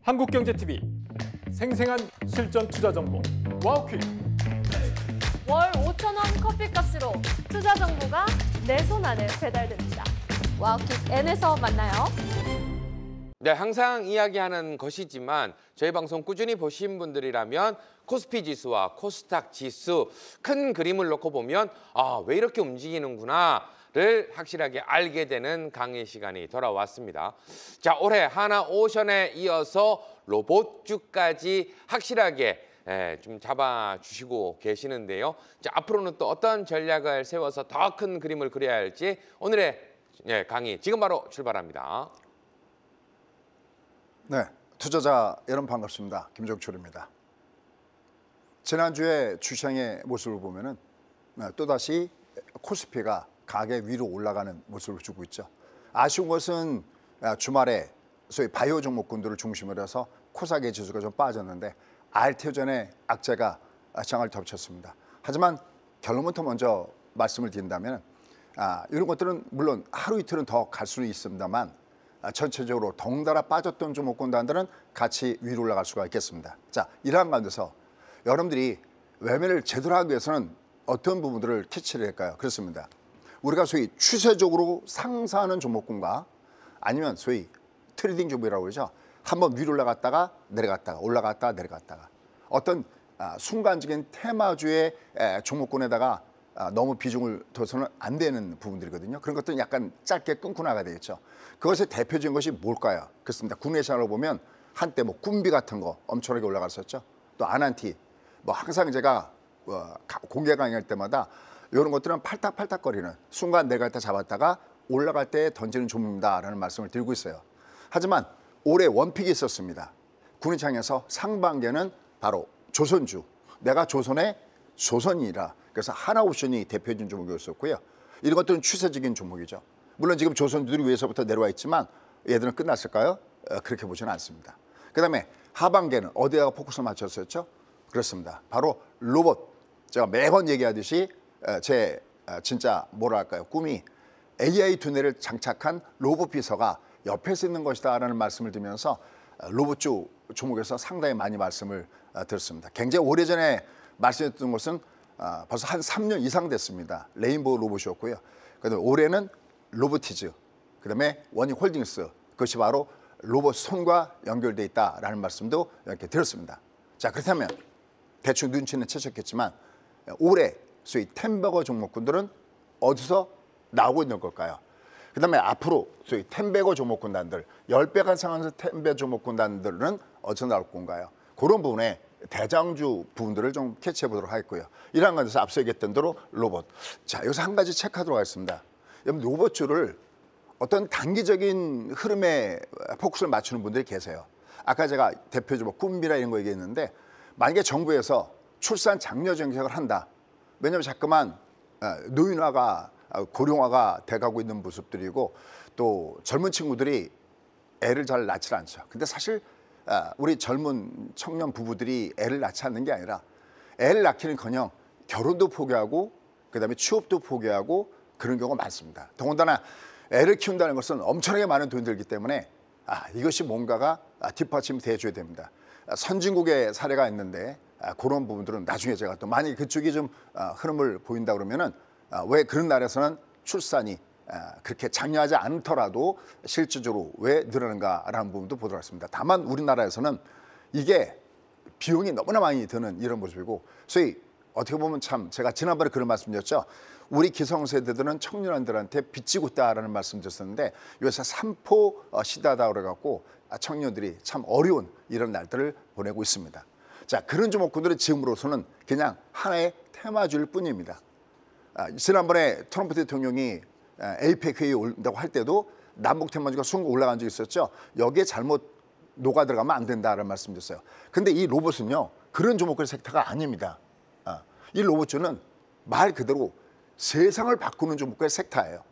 한국경제TV 생생한 실전 투자 정보 와우퀴. 월 5,000원 커피값으로 투자 정보가 내 손 안에 배달됩니다. 와우킥 N에서 만나요. 네, 항상 이야기하는 것이지만 저희 방송 꾸준히 보신 분들이라면 코스피 지수와 코스닥 지수 큰 그림을 놓고 보면 왜 이렇게 움직이는구나를 확실하게 알게 되는 강의 시간이 돌아왔습니다. 자, 올해 하나오션에 이어서 로봇주까지 확실하게 좀 잡아주시고 계시는데요. 자, 앞으로는 또 어떤 전략을 세워서 더 큰 그림을 그려야 할지 오늘의 강의 지금 바로 출발합니다. 네, 투자자 여러분 반갑습니다. 김종철입니다. 지난주에 주시장의 모습을 보면은 또다시 코스피가 가계 위로 올라가는 모습을 주고 있죠. 아쉬운 것은 주말에 소위 바이오 종목군들을 중심으로 해서 코스닥의 지수가 좀 빠졌는데 알테오전의 악재가 시장을 덮쳤습니다. 하지만 결론부터 먼저 말씀을 드린다면 이런 것들은 물론 하루 이틀은 더 갈 수는 있습니다만 전체적으로 덩달아 빠졌던 종목군단들은 같이 위로 올라갈 수가 있겠습니다. 자, 이러한 가운데서 여러분들이 매매를 제대로 하기 위해서는 어떤 부분들을 캐치를 할까요? 그렇습니다. 우리가 소위 추세적으로 상승하는 종목군과 아니면 소위 트레이딩 종목이라고 그러죠. 한번 위로 올라갔다가 내려갔다가 올라갔다가 내려갔다가 어떤 순간적인 테마주의 종목군에다가 너무 비중을 둬서는 안 되는 부분들이거든요. 그런 것들은 약간 짧게 끊고 나가야 되겠죠. 그것의 대표적인 것이 뭘까요? 그렇습니다. 국내 시장으로 보면 한때 뭐 꿈비 같은 거 엄청나게 올라갔었죠. 또 아난티, 뭐 항상 제가 공개 강의할 때마다 이런 것들은 팔딱팔딱거리는 순간 내려갈 때 잡았다가 올라갈 때 던지는 종목입니다라는 말씀을 드리고 있어요. 하지만 올해 원픽이 있었습니다. 군위창에서 상반기에는 바로 조선주, 내가 조선의 조선이라 그래서 하나옵션이 대표적인 종목이었었고요. 이런 것들은 추세적인 종목이죠. 물론 지금 조선주들이 위에서부터 내려와 있지만 얘들은 끝났을까요? 그렇게 보지는 않습니다. 그다음에 하반기에는 어디다가 포커스를 맞췄었죠? 그렇습니다. 바로 로봇. 제가 매번 얘기하듯이 제 진짜 뭐랄까요? 꿈이 AI 두뇌를 장착한 로봇 비서가 옆에서 있는 것이다라는 말씀을 드리면서 로봇주 종목에서 상당히 많이 말씀을 드렸습니다. 굉장히 오래전에 말씀드렸던 것은 벌써 한 3년 이상 됐습니다. 레인보우 로봇이었고요. 그다음에 올해는 로보티즈, 그다음에 원익홀딩스, 그것이 바로 로봇 손과 연결돼 있다라는 말씀도 이렇게 드렸습니다. 자, 그렇다면 대충 눈치는 채셨겠지만 올해 소위 템버거 종목군들은 어디서 나오고 있는 걸까요? 그다음에 앞으로 소위 템베거 종목군단들 10배가 상하는 템베 종목군단들은 어디서 나올 건가요? 그런 부분에 대장주 부분들을 좀 캐치해 보도록 하겠고요. 이러한 것에서 앞서 얘기했던 대로 로봇. 자, 여기서 한 가지 체크하도록 하겠습니다. 여러분, 로봇주를 어떤 단기적인 흐름에 포커스를 맞추는 분들이 계세요. 아까 제가 대표적으로 꿈비라 이런 거 얘기했는데 만약에 정부에서 출산 장려 정책을 한다. 왜냐하면 자꾸만 노인화가 고령화가 돼가고 있는 모습들이고 또 젊은 친구들이 애를 잘 낳지 않죠. 근데 사실 우리 젊은 청년 부부들이 애를 낳지 않는 게 아니라 애를 낳기는커녕 결혼도 포기하고 그다음에 취업도 포기하고 그런 경우가 많습니다. 더군다나 애를 키운다는 것은 엄청나게 많은 돈이 들기 때문에 이것이 뭔가가 뒷받침이 돼줘야 됩니다. 선진국의 사례가 있는데 그런 부분들은 나중에 제가 또 만약에 그쪽이 좀 흐름을 보인다 그러면은 왜 그런 나라에서는 출산이 그렇게 장려하지 않더라도 실질적으로 왜 늘어나는가라는 부분도 보도록 하겠습니다. 다만 우리나라에서는 이게 비용이 너무나 많이 드는 이런 모습이고 소위 어떻게 보면 참 제가 지난번에 그런 말씀드렸죠. 우리 기성세대들은 청년들한테 빚지고 있다라는 말씀 드렸었는데 요새 삼포 시대다 그래갖고 청년들이 참 어려운 이런 날들을 보내고 있습니다. 자, 그런 종목군들은 지금으로서는 그냥 하나의 테마주일 뿐입니다. 지난번에 트럼프 대통령이 에이펙 회의 온다고 할 때도 남북 테마주가 순간 올라간 적이 있었죠. 여기에 잘못 녹아 들어가면 안 된다는 말씀드렸어요. 근데 이 로봇은요, 그런 종목의 섹터가 아닙니다. 이 로봇주는 말 그대로 세상을 바꾸는 종목의 섹터예요.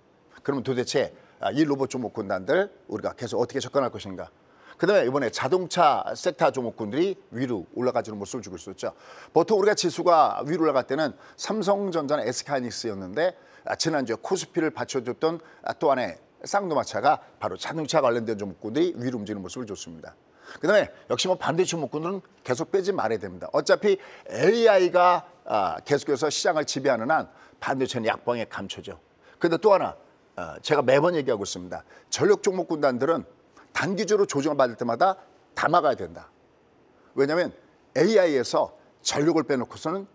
그러면 도대체 이 로봇 종목군단들 우리가 계속 어떻게 접근할 것인가? 그다음에 이번에 자동차 섹터 종목군들이 위로 올라가지는 모습을 주고 있었죠. 보통 우리가 지수가 위로 올라갈 때는 삼성전자나 SK하이닉스였는데 지난주에 코스피를 받쳐줬던 또 하나의 쌍두마차가 바로 자동차 관련된 종목군들이 위로 움직이는 모습을 줬습니다. 그다음에 역시 뭐 반대 종목군들은 계속 빼지 말아야 됩니다. 어차피 AI가 계속해서 시장을 지배하는 한 반도체는 약방에 감초죠. 그런데 또 하나 제가 매번 얘기하고 있습니다. 전력 종목 군단들은 단기적으로 조정을 받을 때마다 담아가야 된다. 왜냐하면 AI에서 전력을 빼놓고서는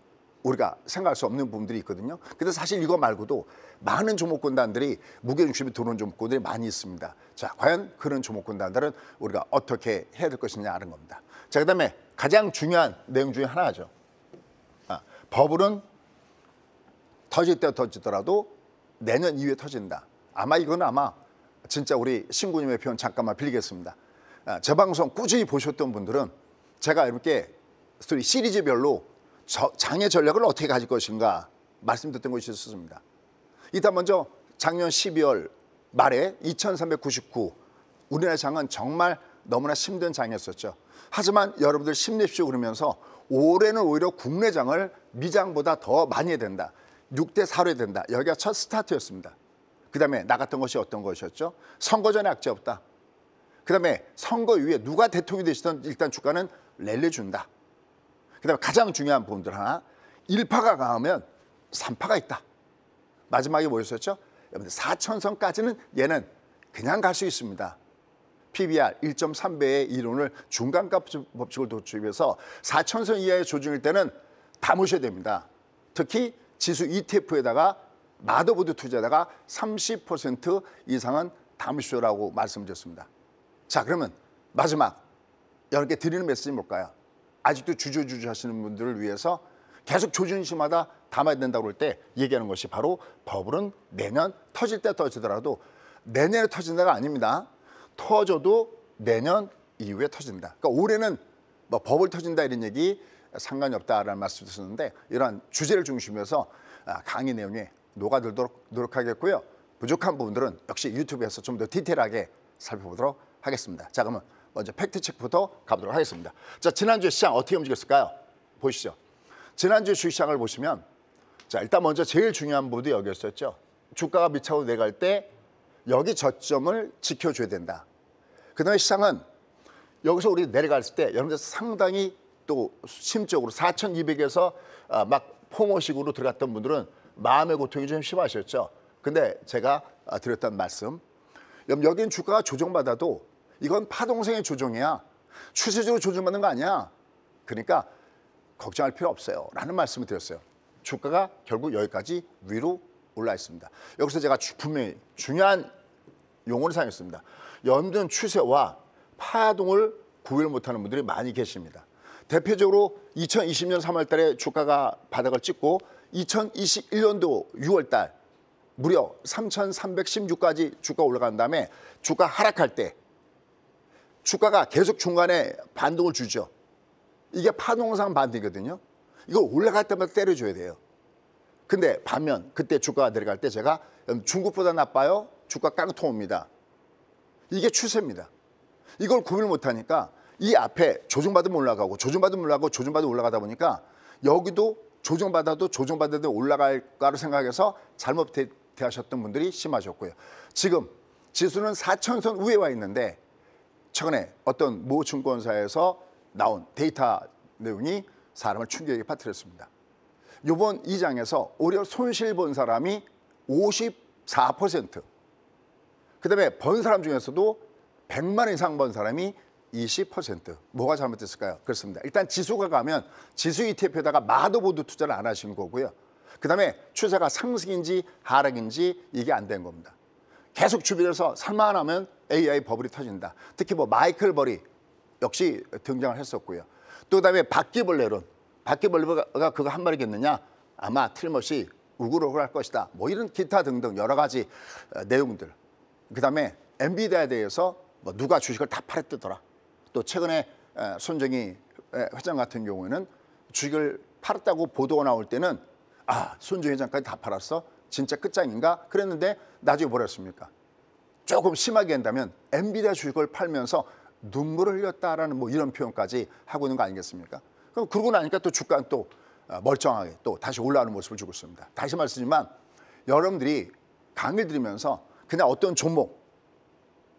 우리가 생각할 수 없는 부분들이 있거든요. 근데 사실 이거 말고도 많은 종목군단들이 무게중심이 들어오는 종목군들이 많이 있습니다. 자, 과연 그런 종목군단들은 우리가 어떻게 해야 될 것이냐 하는 겁니다. 자, 그다음에 가장 중요한 내용 중에 하나죠. 버블은 터질 때 터지더라도 내년 이후에 터진다. 이건 진짜 우리 신구님의 표현 잠깐만 빌리겠습니다. 제 방송 꾸준히 보셨던 분들은 제가 이렇게 시리즈별로 장의 전략을 어떻게 가질 것인가 말씀드렸던 것이 있었습니다. 일단 먼저 작년 12월 말에 2399 우리나라 장은 정말 너무나 힘든 장이었었죠. 하지만 여러분들 힘내십시오 그러면서 올해는 오히려 국내 장을 미장보다 더 많이 해야 된다. 6대 4로 해야 된다. 여기가 첫 스타트였습니다. 그다음에 나갔던 것이 어떤 것이었죠? 선거 전에 악재 없다. 그다음에 선거 이후에 누가 대통령이 되시던 일단 주가는 랠리 준다. 그다음에 가장 중요한 부분들 하나, 1파가 강하면 3파가 있다. 마지막에 뭐였었죠? 여러분들 4천선까지는 얘는 그냥 갈 수 있습니다. PBR 1.3배의 이론을 중간값 법칙을 도출해서 4천선 이하의 조정일 때는 담으셔야 됩니다. 특히 지수 ETF에다가 마더보드 투자에다가 30% 이상은 담으시오라고 말씀드렸습니다. 자, 그러면 마지막 여러분께 드리는 메시지는 뭘까요? 아직도 주저주저 하시는 분들을 위해서 계속 조준시마다 담아야 된다고 할 때 얘기하는 것이 바로 버블은 내년 터질 때 터지더라도 내년에 터진다가 아닙니다. 터져도 내년 이후에 터진다. 그러니까 올해는 뭐 버블 터진다 이런 얘기 상관이 없다라는 말씀 드렸는데 이러한 주제를 중심으로 해서 강의 내용에 녹아들도록 노력하겠고요. 부족한 부분들은 역시 유튜브에서 좀 더 디테일하게 살펴보도록 하겠습니다. 자, 그러면 먼저 팩트체크부터 가보도록 하겠습니다. 자, 지난주에 시장 어떻게 움직였을까요? 보시죠. 지난주 주식시장을 보시면 자, 일단 먼저 제일 중요한 부분이 여기였었죠. 주가가 밑으로 내려갈 때 여기 저점을 지켜줘야 된다. 그다음에 시장은 여기서 우리 내려갔을 때 여러분들 상당히 또 심적으로 4,200에서 막 포모식으로 들어갔던 분들은 마음의 고통이 좀 심하셨죠. 근데 제가 드렸던 말씀, 여기는 주가가 조정받아도 이건 파동성의 조정이야. 추세적으로 조정받는 거 아니야. 그러니까 걱정할 필요 없어요 라는 말씀을 드렸어요. 주가가 결국 여기까지 위로 올라 있습니다. 여기서 제가 분명히 중요한 용어를 사용했습니다. 여러분들은 추세와 파동을 구별 못하는 분들이 많이 계십니다. 대표적으로 2020년 3월 달에 주가가 바닥을 찍고 2021년도 6월 달 무려 3,316까지 주가 올라간 다음에 주가 하락할 때 주가가 계속 중간에 반동을 주죠. 이게 파동상 반등이거든요. 이거 올라갈 때마다 때려줘야 돼요. 근데 반면 그때 주가가 내려갈 때 제가 중국보다 나빠요? 주가 깡통입니다. 이게 추세입니다. 이걸 구별 못하니까 이 앞에 조정받으면 올라가고 조정받으면 올라가고 조정받으면 올라가다 보니까 여기도 조정받아도 올라갈까로 생각해서 잘못 대하셨던 분들이 심하셨고요. 지금 지수는 4천선 위에 와 있는데 최근에 어떤 모 증권사에서 나온 데이터 내용이 사람을 충격에 빠뜨렸습니다. 이번 이 장에서 오히려 손실 본 사람이 54%, 그다음에 번 사람 중에서도 100만 원 이상 번 사람이 20%. 뭐가 잘못됐을까요? 그렇습니다. 일단 지수가 가면 지수 ETF에다가 마더보드 투자를 안 하시는 거고요. 그다음에 추세가 상승인지 하락인지 이게 안 된 겁니다. 계속 주변에서 살만하면 AI 버블이 터진다. 특히 뭐 마이클 버리 역시 등장을 했었고요. 또 그다음에 바퀴벌레론, 바퀴벌레가 그거 한 마리겠느냐? 아마 틀림없이 우글우글할 것이다. 뭐 이런 기타 등등 여러 가지 내용들. 그다음에 엔비디아에 대해서 뭐 누가 주식을 다 팔았더라. 또 최근에 손정희 회장 같은 경우에는 주식을 팔았다고 보도가 나올 때는 손정희 회장까지 다 팔았어? 진짜 끝장인가? 그랬는데 나중에 뭐라 했습니까? 조금 심하게 한다면 엔비디아 주식을 팔면서 눈물을 흘렸다라는 뭐 이런 표현까지 하고 있는 거 아니겠습니까? 그럼 그러고 나니까 또 주가는 또 멀쩡하게 또 다시 올라오는 모습을 주고 있습니다. 다시 말씀드리지만 여러분들이 강의를 들으면서 그냥 어떤 종목,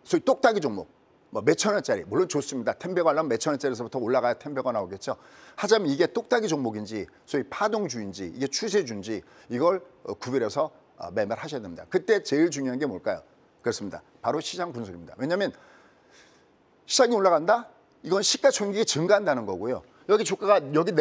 소위 똑딱이 종목, 뭐 몇천 원짜리, 물론 좋습니다. 텐베거 하려면 몇천 원짜리에서부터 올라가야 텐베거 나오겠죠. 하자면 이게 똑딱이 종목인지 소위 파동주인지 이게 추세주인지 이걸 구별해서 매매를 하셔야 됩니다. 그때 제일 중요한 게 뭘까요? 그렇습니다. 바로 시장 분석입니다. 왜냐하면 시장이 올라간다? 이건 시가총액이 증가한다는 거고요. 여기 주가가 여기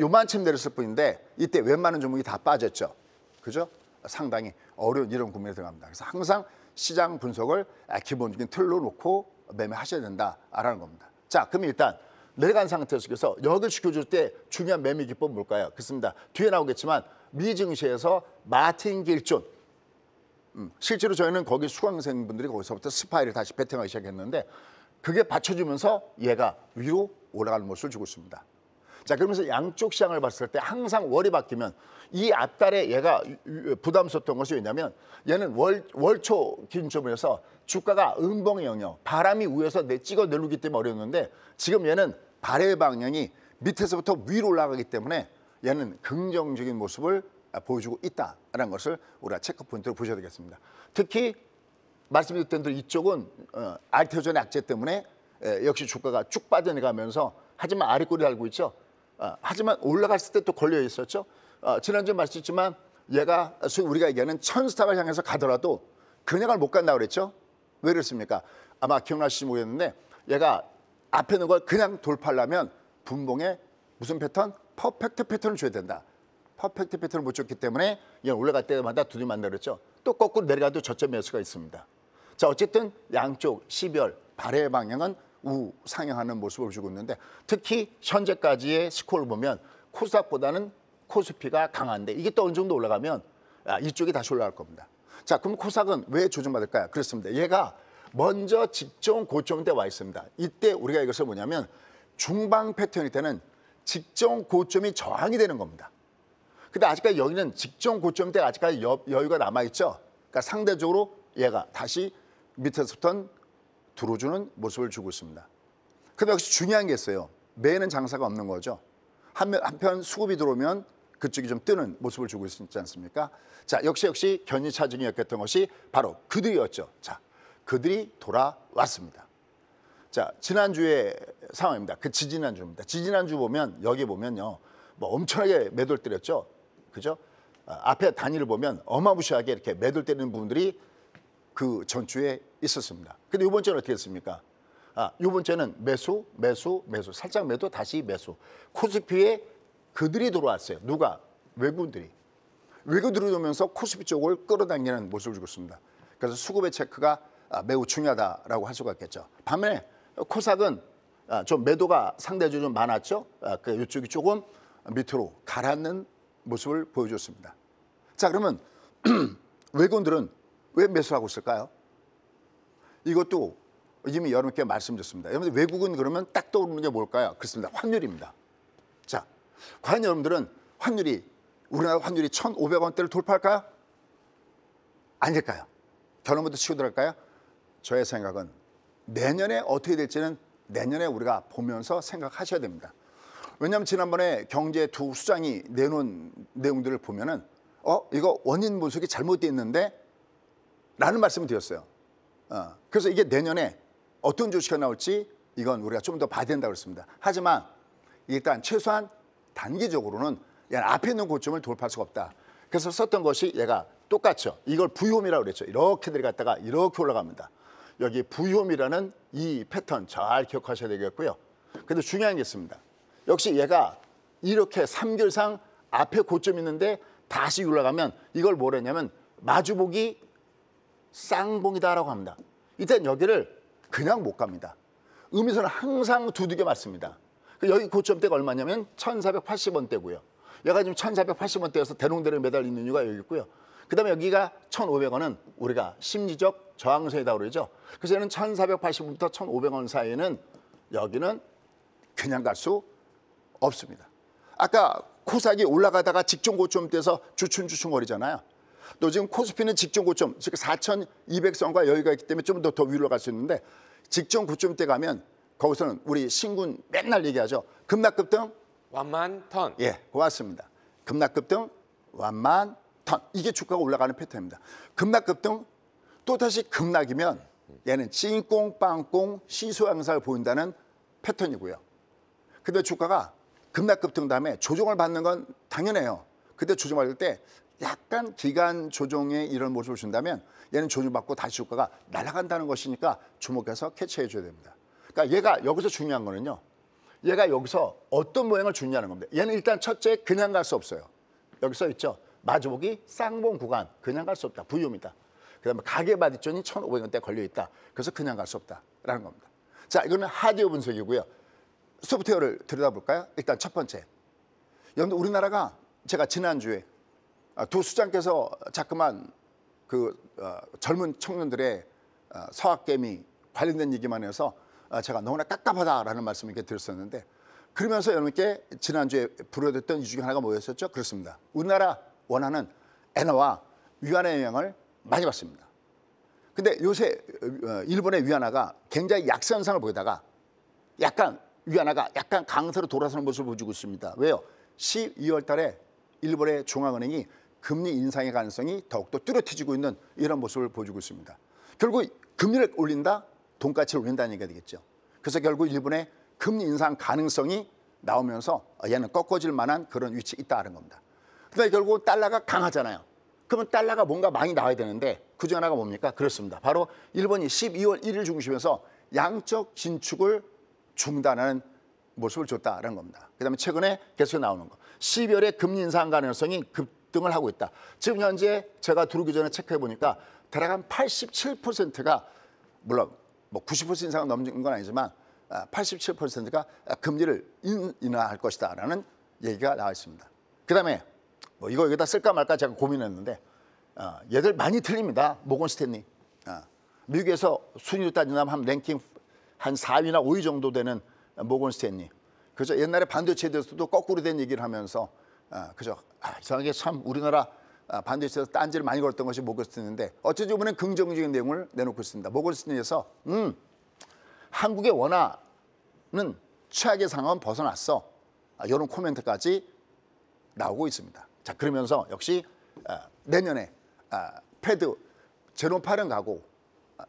요만큼 내렸을 뿐인데 이때 웬만한 종목이 다 빠졌죠. 그죠? 상당히 어려운 이런 국면에 들어갑니다. 그래서 항상 시장 분석을 기본적인 틀로 놓고 매매하셔야 된다라는 겁니다. 자, 그럼 일단 내려간 상태에서 여기를 지켜줄 때 중요한 매매 기법은 뭘까요? 그렇습니다. 뒤에 나오겠지만 미 증시에서 마틴 길존. 실제로 저희는 거기 수강생분들이 거기서부터 스파이를 다시 베팅하기 시작했는데 그게 받쳐주면서 얘가 위로 올라가는 모습을 주고 있습니다. 자, 그러면서 양쪽 시장을 봤을 때 항상 월이 바뀌면 이 앞달에 얘가 부담스럽던 것이 왜냐면 얘는 월초 기준점에서 주가가 음봉의 영역, 바람이 위에서 찍어 내리기 때문에 어려웠는데 지금 얘는 발의 방향이 밑에서부터 위로 올라가기 때문에 얘는 긍정적인 모습을 보여주고 있다라는 것을 우리가 체크포인트로 보셔야 되겠습니다. 특히 말씀드렸던 대로 이쪽은 알테오전의 악재 때문에 역시 주가가 쭉 빠져나가면서 하지만 아래꼬리 달고 있죠. 하지만 올라갔을 때 또 걸려 있었죠. 지난주에 말씀드렸지만 얘가 우리가 얘기하는 1000스탑을 향해서 가더라도 그냥을 못 간다고 그랬죠. 왜 그렇습니까? 아마 기억나실지 모르겠는데 얘가 앞에 있는 걸 그냥 돌파하려면 분봉에 무슨 패턴? 퍼펙트 패턴을 줘야 된다. 퍼펙트 패턴을 못 줬기 때문에 얘는 올라갈 때마다 두드려 만나 그랬죠. 또 거꾸로 내려가도 저점 매수가 있습니다. 자, 어쨌든 양쪽 12월 발의 방향은 우상향하는 모습을 주고 있는데 특히 현재까지의 스코어를 보면 코스닥보다는 코스피가 강한데 이게 또 어느 정도 올라가면 이쪽이 다시 올라갈 겁니다. 자, 그럼 코스닥은 왜 조정받을까요? 그렇습니다. 얘가 먼저 직전 고점대 와 있습니다. 이때 우리가 이것을 뭐냐면 중방 패턴일 때는 직전 고점이 저항이 되는 겁니다. 근데 아직까지 여기는 직전 고점대 아직까지 여유가 남아있죠. 그러니까 상대적으로 얘가 다시 밑에서부터 들어주는 모습을 주고 있습니다. 근데 역시 중요한 게 있어요. 매는 장사가 없는 거죠. 한편 수급이 들어오면 그쪽이 좀 뜨는 모습을 주고 있지 않습니까? 자, 역시 견인차증이었던 것이 바로 그들이었죠. 자, 그들이 돌아왔습니다. 자, 지난주의 상황입니다. 그 지지난주입니다. 지지난주 보면 여기 보면요, 뭐 엄청나게 매도를 때렸죠. 그죠? 앞에 단위를 보면 어마무시하게 이렇게 매도를 때리는 부분들이 그 전주에 있었습니다. 근데 이번 주는 어떻게 했습니까? 이번 주는 매수, 살짝 매도, 다시 매수. 코스피에 그들이 들어왔어요. 누가? 외국인들이. 외국인들이 들어오면서 코스피 쪽을 끌어당기는 모습을 주고 있습니다. 그래서 수급의 체크가 매우 중요하다라고 할 수가 있겠죠. 반면에 코스닥은 좀 매도가 상대적으로 좀 많았죠. 그 이쪽이 조금 밑으로 가라앉는 모습을 보여줬습니다. 자, 그러면 외국인들은 왜 매수를 하고 있을까요? 이것도 이미 여러분께 말씀드렸습니다. 여러분들 외국은 그러면 딱 떠오르는 게 뭘까요? 그렇습니다. 환율입니다. 자, 과연 여러분들은 우리나라 환율이 1,500원대를 돌파할까요? 아닐까요? 결론부터 치고 들어갈까요? 저의 생각은 내년에 어떻게 될지는 내년에 우리가 보면서 생각하셔야 됩니다. 왜냐하면 지난번에 경제 두 수장이 내놓은 내용들을 보면은 이거 원인 분석이 잘못되어 있는데 라는 말씀을 드렸어요. 그래서 이게 내년에 어떤 조치가 나올지 이건 우리가 좀 더 봐야 된다고 그랬습니다. 하지만 일단 최소한 단기적으로는 앞에 있는 고점을 돌파할 수가 없다. 그래서 썼던 것이 얘가 똑같죠. 이걸 V홈이라고 그랬죠. 이렇게 들어갔다가 이렇게 올라갑니다. 여기 V홈이라는 이 패턴 잘 기억하셔야 되겠고요. 근데 중요한 게 있습니다. 역시 얘가 이렇게 3개월상 앞에 고점이 있는데 다시 올라가면 이걸 뭐라 했냐면 마주보기 쌍봉이다라고 합니다. 이땐 여기를 그냥 못 갑니다. 음이선은 항상 두들겨 맞습니다. 여기 고점대가 얼마냐면 1,480원대고요. 얘가 지금 1,480원대에서 대롱대롱 매달려 있는 이유가 여기 있고요. 그 다음에 여기가 1,500원은 우리가 심리적 저항선이라고 그러죠. 그래서 얘는 1,480원부터 1,500원 사이에는 여기는 그냥 갈 수 없습니다. 아까 코스닥이 올라가다가 직전 고점대에서 주춤주춤거리잖아요. 또 지금 코스피는 직전 고점, 즉 4,200선과 여유가 있기 때문에 좀 더 위로 갈 수 있는데 직전 고점대 가면 거기서는 우리 신군 맨날 얘기하죠. 급락급등 완만턴. 예, 고맙습니다. 급락급등 완만턴. 이게 주가가 올라가는 패턴입니다. 급락급등 또다시 급락이면 얘는 찐꽁, 빵꽁, 시소 양상을 보인다는 패턴이고요. 근데 주가가 급락급등 다음에 조정을 받는 건 당연해요. 그때 조정받을 때 약간 기간 조정의 이런 모습을 준다면 얘는 조정받고 다시 주가가 날아간다는 것이니까 주목해서 캐치해 줘야 됩니다. 그러니까 얘가 여기서 중요한 거는요. 얘가 여기서 어떤 모양을 주냐는 겁니다. 얘는 일단 첫째 그냥 갈 수 없어요. 여기 써 있죠. 마주보기 쌍봉 구간 그냥 갈 수 없다. 부유입니다. 그다음에 가계바디존이 1,500원대 걸려 있다. 그래서 그냥 갈 수 없다라는 겁니다. 자, 이거는 하드웨어 분석이고요. 소프트웨어를 들여다볼까요? 일단 첫 번째. 여러분들 우리나라가 제가 지난주에 두 수장께서 자꾸만 젊은 청년들의 서학개미 관련된 얘기만 해서 제가 너무나 깝깝하다라는 말씀을 이렇게 드렸었는데 그러면서 여러분께 지난주에 불어댔던 이 중에 하나가 뭐였었죠? 그렇습니다. 우리나라 원화는 엔화와 위안의 영향을 많이 받습니다. 근데 요새 일본의 위안화가 굉장히 약세 현상을 보이다가 약간 위안화가 약간 강세로 돌아서는 모습을 보여주고 있습니다. 왜요? 12월 달에 일본의 중앙은행이 금리 인상의 가능성이 더욱더 뚜렷해지고 있는 이런 모습을 보여주고 있습니다. 결국 금리를 올린다, 돈가치를 올린다는 얘기가 되겠죠. 그래서 결국 일본의 금리 인상 가능성이 나오면서 얘는 꺾어질 만한 그런 위치에 있다는 겁니다. 그런데 결국 달러가 강하잖아요. 그러면 달러가 뭔가 많이 나와야 되는데 그중 하나가 뭡니까? 그렇습니다. 바로 일본이 12월 1일 중심에서 양적 진축을 중단하는 모습을 줬다는 겁니다. 그다음에 최근에 계속 나오는 거. 12월에 금리 인상 가능성이 급등을 하고 있다. 지금 현재 제가 들어오기 전에 체크해 보니까 대략 한 87%가 물론 뭐 90% 이상은 넘는 건 아니지만 87%가 금리를 인하할 것이다라는 얘기가 나와 있습니다. 그다음에 뭐 이거 여기다 쓸까 말까 제가 고민했는데 얘들 많이 틀립니다. 모건 스탠리. 미국에서 순위로 따지면 한 랭킹 한 4위나 5위 정도 되는 모건 스탠리. 그죠? 옛날에 반도체에 대해서도 거꾸로 된 얘기를 하면서 그죠? 이상하게 참 우리나라 반도체에서 딴지를 많이 걸었던 것이 모건 스탠리인데 어쩌지 이번엔 긍정적인 내용을 내놓고 있습니다. 모건 스탠리에서 한국의 원화는 최악의 상황은 벗어났어. 이런 코멘트까지 나오고 있습니다. 자, 그러면서 역시 내년에 패드 제롬8은 가고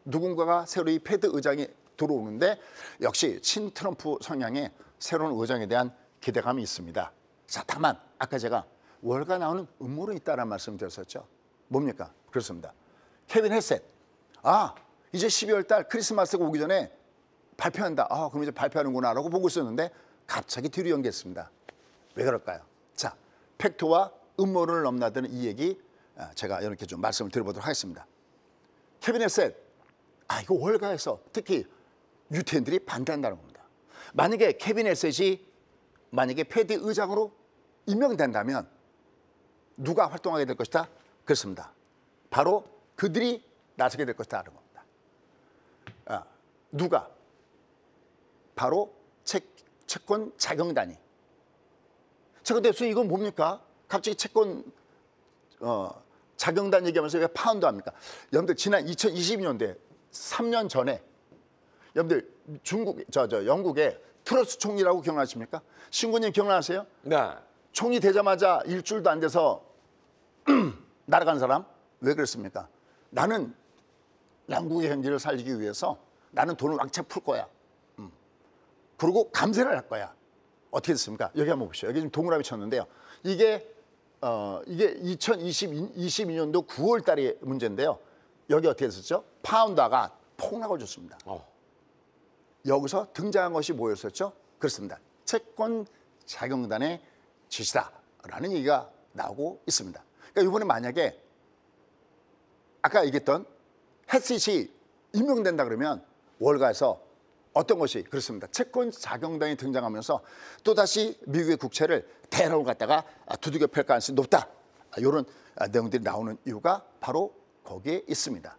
누군가가 새로 이 패드 의장이 들어오는데 역시 친트럼프 성향의 새로운 의장에 대한 기대감이 있습니다. 자, 다만 아까 제가 월가 나오는 음모론이 있다는 말씀 드렸었죠. 뭡니까? 그렇습니다. 케빈 헤셋. 이제 12월 달 크리스마스가 오기 전에 발표한다. 그럼 이제 발표하는구나 라고 보고 있었는데 갑자기 뒤로 연기했습니다. 왜 그럴까요? 자, 팩트와 음모론을 넘나드는 이 얘기 제가 이렇게 좀 말씀을 드려보도록 하겠습니다. 케빈 헤셋. 이거 월가에서 특히 유태인들이 반대한다는 겁니다. 만약에 케빈 헤셋이 만약에 패드 의장으로 임명된다면 누가 활동하게 될 것이다? 그렇습니다. 바로 그들이 나서게 될 것이다 하는 겁니다. 누가? 바로 채권 자경단이. 자, 근데 이건 뭡니까? 갑자기 채권 자경단 얘기하면서 왜 파운드 합니까? 여러분들 지난 2022년도에 3년 전에 여러분들 영국의 트러스 총리라고 기억나십니까? 신구님 기억나세요? 네. 총리 되자마자 일주일도 안 돼서 날아간 사람? 왜 그랬습니까? 나는 영국의 현지를 살리기 위해서 나는 돈을 왕창 풀 거야. 그리고 감세를 할 거야. 어떻게 됐습니까? 여기 한번 보시죠. 여기 지금 동그라미 쳤는데요. 이게 2022년도 9월 달의 문제인데요. 여기 어떻게 됐었죠? 파운드가 폭락을 줬습니다. 여기서 등장한 것이 뭐였었죠? 그렇습니다. 채권 자경단의 지시다라는 얘기가 나오고 있습니다. 그러니까 이번에 만약에 아까 얘기했던 햇릿이 임명된다 그러면 월가에서 어떤 것이 그렇습니다. 채권 자경단이 등장하면서 또다시 미국의 국채를 대라고 갖다가 두들겨 팰 가능성이 높다. 이런 내용들이 나오는 이유가 바로 거기에 있습니다.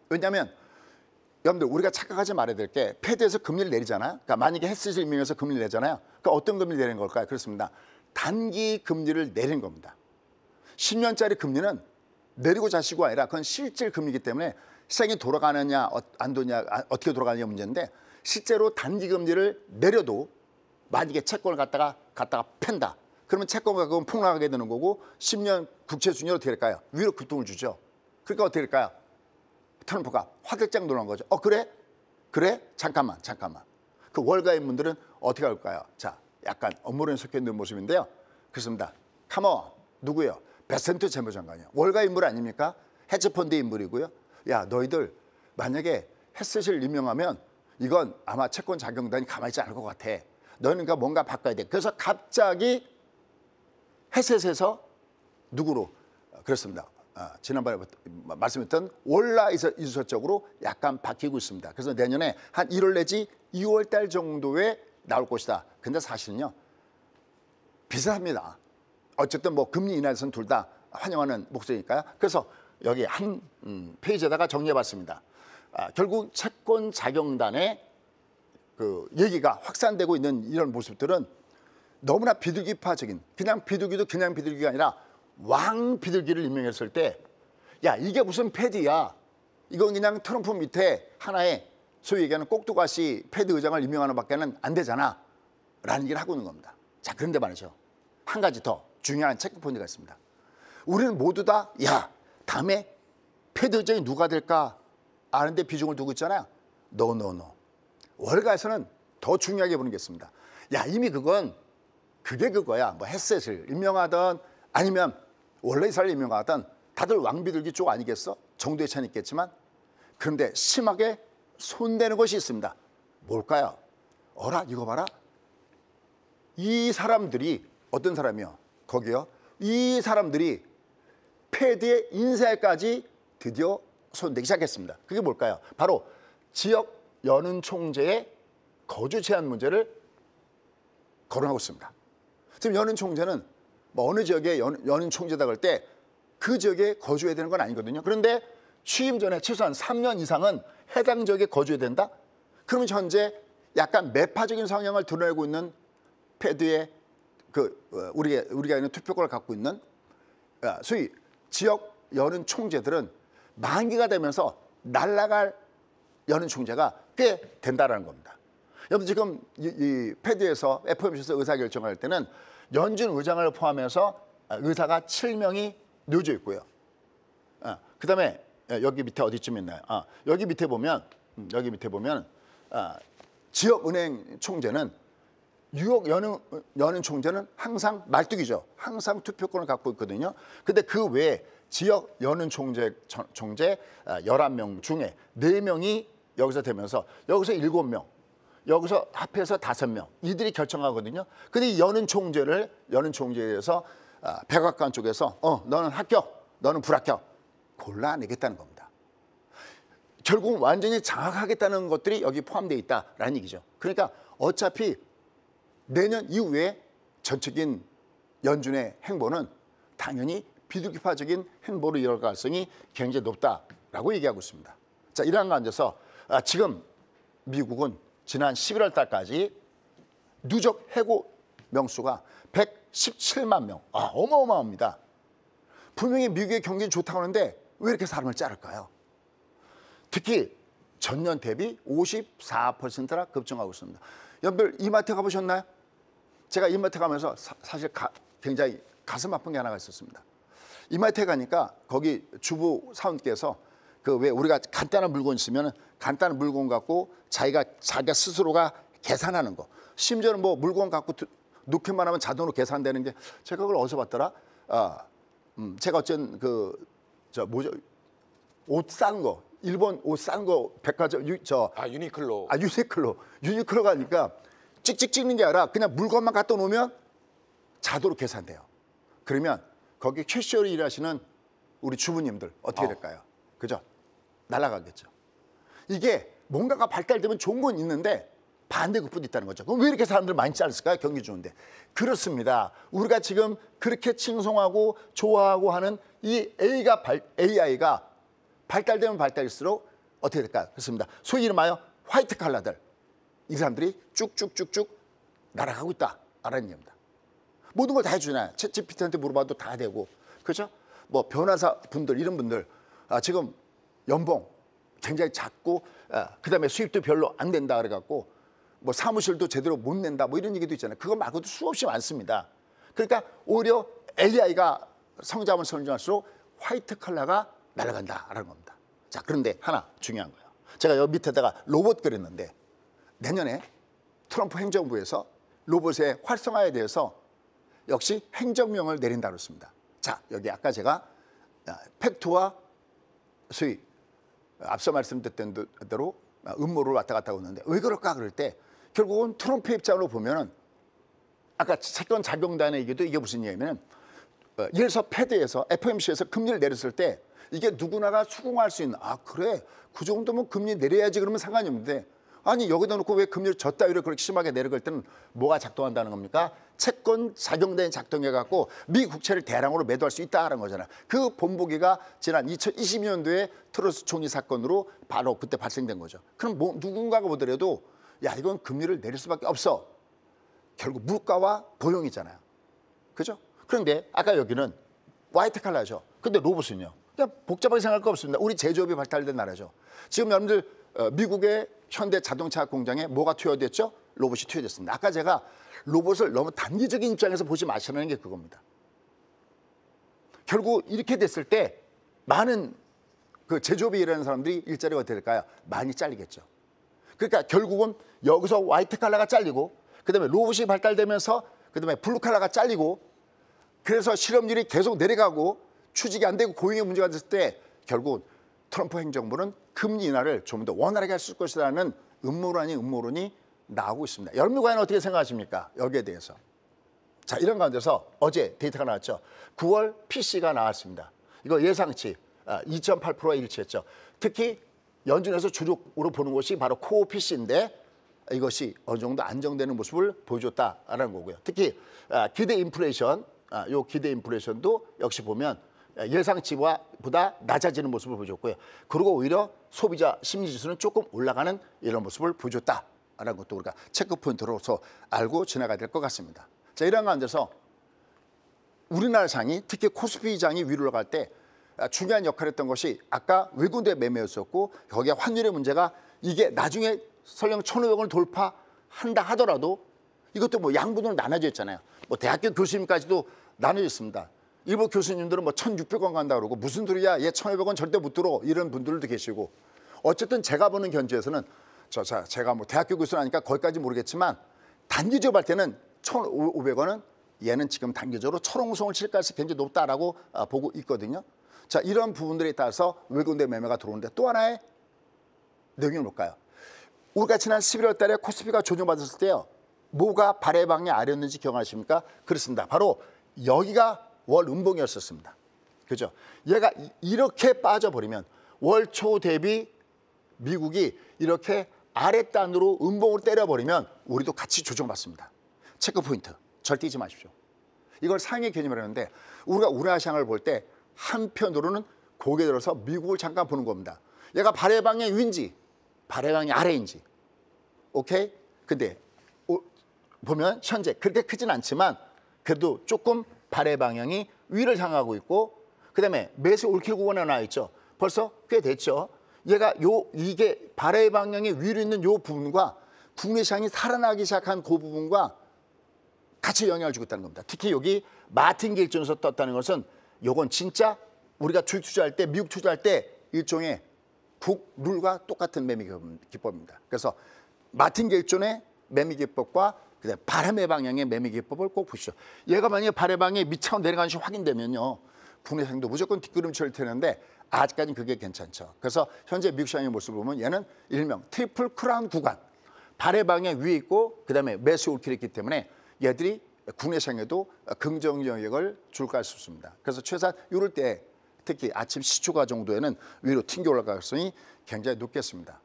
왜냐하면 여러분들 우리가 착각하지 말아야 될 게 패드에서 금리를 내리잖아요. 그러니까 만약에 햇릿을 임명해서 금리를 내잖아요. 그러니까 어떤 금리를 내리는 걸까요? 그렇습니다. 단기 금리를 내리는 겁니다. 10년짜리 금리는 내리고 자시고 아니라 그건 실질 금리이기 때문에 시장이 돌아가느냐 안 도냐 어떻게 돌아가느냐 문제인데 실제로 단기 금리를 내려도 만약에 채권을 갖다가 팬다. 그러면 채권 가격은 폭락하게 되는 거고 10년 국채 수익률 어떻게 될까요? 위로 급등을 주죠. 그러니까 어떻게 될까요? 트럼프가 화들짝 놀란 거죠. 그래? 그래? 잠깐만. 그 월가인분들은 어떻게 할까요? 자, 약간 업무론에 섞여 있는 모습인데요. 그렇습니다. 카몬, 누구요? 베센트 재무장관이요. 월가인물 아닙니까? 헤지펀드 인물이고요. 야, 너희들 만약에 헤셋을 임명하면 이건 아마 채권 자경단이 가만히 있지 않을 것 같아. 너희는 뭔가 바꿔야 돼. 그래서 갑자기 헤셋에서 누구로? 그렇습니다. 지난번에 말씀했던 월라 이수서 쪽으로 약간 바뀌고 있습니다. 그래서 내년에 한 1월 내지 2월 달 정도에 나올 것이다. 근데 사실은요, 비슷합니다. 어쨌든 뭐 금리 인하에서는 둘 다 환영하는 목소리니까요. 그래서 여기 한 페이지에다가 정리해봤습니다. 결국 채권 자경단의 그 얘기가 확산되고 있는 이런 모습들은 너무나 비둘기파적인, 그냥 비둘기도 그냥 비둘기가 아니라 왕 비둘기를 임명했을 때, 야, 이게 무슨 패드야? 이건 그냥 트럼프 밑에 하나의 소위 얘기하는 꼭두가시 패드 의장을 임명하는 밖에는 안 되잖아 라는 얘기를 하고 있는 겁니다. 자, 그런데 말이죠, 한 가지 더 중요한 체크포인트가 있습니다. 우리는 모두 다 야, 다음에 패드 의장이 누가 될까 아는데 비중을 두고 있잖아요. 노. 월가에서는 더 중요하게 보는 게 있습니다. 야, 이미 그게 그거야. 뭐 헤셋을 임명하던 아니면 원래 이사를 임명하던 다들 왕비둘기 쪽 아니겠어? 정도의 차이는 있겠지만, 그런데 심하게 손대는 것이 있습니다. 뭘까요? 어라, 이거 봐라. 이 사람들이 어떤 사람이요? 거기요. 이 사람들이 패드의 인사에까지 드디어 손대기 시작했습니다. 그게 뭘까요? 바로 지역 연은 총재의 거주 제한 문제를 거론하고 있습니다. 지금 연은 총재는 뭐 어느 지역에 연은 총재다 그럴 때 그 지역에 거주해야 되는 건 아니거든요. 그런데 취임 전에 최소한 3년 이상은 해당 지역에 거주해야 된다? 그러면 현재 약간 매파적인 성향을 드러내고 있는 패드의 우리가 있는 투표권을 갖고 있는 소위 지역 연은 총재들은 만기가 되면서 날아갈 연은 총재가 꽤 된다라는 겁니다. 여러분, 지금 이 패드에서 FOMC에서 의사결정을 할 때는 연준 의장을 포함해서 의사가 7명이 놓여져 있고요. 그다음에 여기 밑에 어디쯤 있나요? 여기 밑에 보면 지역은행 총재는 뉴욕 연은 총재는 항상 말뚝이죠. 항상 투표권을 갖고 있거든요. 근데 그 외에 지역 연은 총재 11명 중에 4명이 여기서 되면서 여기서 7명, 여기서 합해서 5명, 이들이 결정하거든요. 근데 이 연은 총재에서 백악관 쪽에서 너는 합격, 너는 불합격 골라내겠다는 겁니다. 결국 완전히 장악하겠다는 것들이 여기 포함되어 있다라는 얘기죠. 그러니까 어차피 내년 이후에 전적인 연준의 행보는 당연히 비둘기파적인 행보로 이어갈 가능성이 굉장히 높다라고 얘기하고 있습니다. 자, 이러한 가운데서 지금 미국은 지난 11월 달까지 누적 해고 명수가 117만 명. 어마어마합니다. 분명히 미국의 경기는 좋다고 하는데 왜 이렇게 사람을 자를까요? 특히 전년 대비 54%나 급증하고 있습니다. 여러분들 이마트 가보셨나요? 제가 이마트 가면서 사실 굉장히 가슴 아픈 게 하나가 있었습니다. 이마트에 가니까 거기 주부 사원께서 왜 우리가 간단한 물건 있으면 간단한 물건 갖고 자기가 스스로가 계산하는 거, 심지어는 뭐 물건 갖고 넣기만 하면 자동으로 계산되는 게, 제가 그걸 어디서 봤더라? 제가 어쨌든 옷 싼 거, 일본 옷 싼 거 백화점 유니클로. 유니클로 가니까 찍찍 찍는 게 아니라 그냥 물건만 갖다 놓으면 자동으로 계산돼요. 그러면 거기 캐셔로 일하시는 우리 주부님들 어떻게 될까요? 그죠? 날아가겠죠. 이게 뭔가가 발달되면 좋은 건 있는데 반대급부도 있다는 거죠. 그럼 왜 이렇게 사람들 많이 잘렸을까요? 경기 좋은데. 그렇습니다. 우리가 지금 그렇게 칭송하고 좋아하고 하는 이 AI가 발달되면 발달일수록 어떻게 될까요? 그렇습니다. 소위 이름하여 화이트 칼라들, 이 사람들이 쭉쭉쭉쭉 날아가고 있다라는 얘기입니다. 모든 걸 다 해주잖아요. 챗GPT한테 물어봐도 다 되고, 그렇죠? 뭐 변호사 분들, 이런 분들 지금 연봉 굉장히 작고 그다음에 수입도 별로 안 된다 그래갖고 뭐 사무실도 제대로 못 낸다 뭐 이런 얘기도 있잖아요. 그거 말고도 수없이 많습니다. 그러니까 오히려 AI가 성장할수록 화이트 컬러가 날아간다라는 겁니다. 자, 그런데 하나 중요한 거예요. 제가 여기 밑에다가 로봇 그렸는데 내년에 트럼프 행정부에서 로봇의 활성화에 대해서 역시 행정명을 내린다고 했습니다. 자, 여기 아까 제가 팩트와 소위 앞서 말씀드렸던 대로 음모를 왔다 갔다 하고 있는데 왜 그럴까 그럴 때 결국은 트럼프 입장으로 보면은 아까 채권 작용단의 얘기도 이게 무슨 얘기냐면 예를 들어서 패드에서 FOMC에서 금리를 내렸을 때 이게 누구나가 수긍할 수 있는 그래 그 정도면 금리 내려야지 그러면 상관이 없는데 아니 여기다 놓고 왜 금리를 저따위로 그렇게 심하게 내려갈 때는 뭐가 작동한다는 겁니까? 채권 작용단이 작동해갖고 미 국채를 대량으로 매도할 수 있다는 거잖아요. 그 본보기가 지난 2022년도에 트러스 총리 사건으로 바로 그때 발생된 거죠. 그럼 뭐 누군가가 보더라도 야 이건 금리를 내릴 수밖에 없어. 결국 물가와 고용이잖아요. 그죠? 그런데 아까 여기는 화이트 칼라죠. 근데 로봇은요. 그냥 복잡하게 생각할 거 없습니다. 우리 제조업이 발달된 나라죠. 지금 여러분들 미국의 현대 자동차 공장에 뭐가 투여됐죠? 로봇이 투여됐습니다. 아까 제가 로봇을 너무 단기적인 입장에서 보지 마시라는 게 그겁니다. 결국 이렇게 됐을 때 많은 그 제조업에 일하는 사람들이 일자리가 어떻게 될까요? 많이 잘리겠죠. 그러니까 결국은 여기서 화이트 칼라가 잘리고 그다음에 로봇이 발달되면서 그다음에 블루 칼라가 잘리고 그래서 실업률이 계속 내려가고 취직이 안 되고 고용의 문제가 됐을 때 결국 트럼프 행정부는 금리 인하를 좀 더 원활하게 할 수 있을 것이라는 음모론이 나오고 있습니다. 여러분 과연 어떻게 생각하십니까? 여기에 대해서. 자, 이런 가운데서 어제 데이터가 나왔죠. 9월 PC가 나왔습니다. 이거 예상치 2.8%에 일치했죠. 특히 연준에서 주력으로 보는 것이 바로 코어 PC인데 이것이 어느 정도 안정되는 모습을 보여줬다라는 거고요. 특히 기대 인플레이션, 요 기대 인플레이션도 역시 보면 예상치보다 낮아지는 모습을 보여줬고요. 그리고 오히려 소비자 심리지수는 조금 올라가는 이런 모습을 보여줬다라는 것도 우리가 체크 포인트로서 알고 지나가야 될 것 같습니다. 자, 이런 가운데서 우리나라 장이 특히 코스피 장이 위로 올라갈 때 중요한 역할을 했던 것이 아까 외국내 매매였었고 거기에 환율의 문제가 이게 나중에 설령 1,500원을 돌파한다 하더라도 이것도 뭐 양분으로 나눠져 있잖아요. 뭐 대학교 교수님까지도 나눠져 있습니다. 일부 교수님들은 뭐 1,600원 간다 그러고 무슨 소리야 얘 1,500원 절대 못 들어 이런 분들도 계시고 어쨌든 제가 보는 견지에서는 제가 뭐 대학교 교수라니까 거기까지 모르겠지만 단기적으로 할 때는 1,500원은 얘는 지금 단기적으로 철옹성을 칠 가능성이 굉장히 높다라고 보고 있거든요. 자, 이런 부분들에 따라서 외국내 매매가 들어오는데 또 하나의 내용이 뭘까요? 우리가 지난 11월 달에 코스피가 조정받았을 때요. 뭐가 발해방이 아래였는지 기억하십니까? 그렇습니다. 바로 여기가 월 음봉이었었습니다. 그죠? 얘가 이렇게 빠져버리면 월 초 대비 미국이 이렇게 아랫단으로 음봉으로 때려버리면 우리도 같이 조정받습니다. 체크 포인트 절대 잊지 마십시오. 이걸 상해 개념이라고 하는데 우리가 우리나라 시장을 볼 때 한편으로는 고개 들어서 미국을 잠깐 보는 겁니다. 얘가 발해방의 위인지 발해방의 아래인지. 오케이? 근데 보면 현재 그렇게 크진 않지만 그래도 조금 발해 방향이 위를 향하고 있고 그다음에 매수 올킬 구간에 나와 있죠. 벌써 꽤 됐죠. 얘가 이게 발해 방향이 위로 있는 요 부분과 국내 시장이 살아나기 시작한 그 부분과 같이 영향을 주고 있다는 겁니다. 특히 여기 마틴 겔존에서 떴다는 것은 요건 진짜 우리가 투자할 때 미국 투자할 때 일종의 국룰과 똑같은 매매 기법입니다. 그래서 마틴 겔존의 매매 기법과 그다음에 바람의 방향의 매매 기법을 꼭 보시죠. 얘가 만약에 바람의 방향이 밑차원 내려가는 것이 확인되면요. 국내 시장도 무조건 뒷걸음질 테는데 아직까지는 그게 괜찮죠. 그래서 현재 미국 시장의 모습을 보면 얘는 일명 트리플 크라운 구간. 바람의 방향 위에 있고 그다음에 매수 올킬이 있기 때문에 얘들이 국내 시장에도 긍정 영향을 줄 수 있습니다. 그래서 최소한 이럴 때 특히 아침 시초가 정도에는 위로 튕겨 올라갈 가능성이 굉장히 높겠습니다.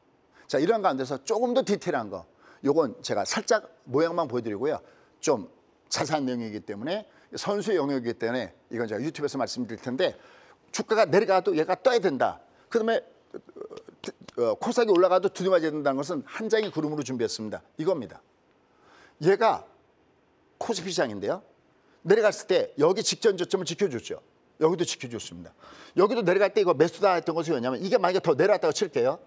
자, 이런 가운데서 조금 더 디테일한 거. 요건 제가 살짝 모양만 보여드리고요. 좀 자세한 내용이기 때문에 선수의 영역이기 때문에 이건 제가 유튜브에서 말씀드릴 텐데 주가가 내려가도 얘가 떠야 된다. 그다음에 코스닥이 올라가도 두드맞아야 된다는 것은 한 장의 그림으로 준비했습니다. 이겁니다. 얘가 코스피 시장인데요. 내려갔을 때 여기 직전 저점을 지켜줬죠. 여기도 지켜줬습니다. 여기도 내려갈 때 이거 매수다 했던 것이 뭐냐면 이게 만약에 더 내려갔다고 칠게요.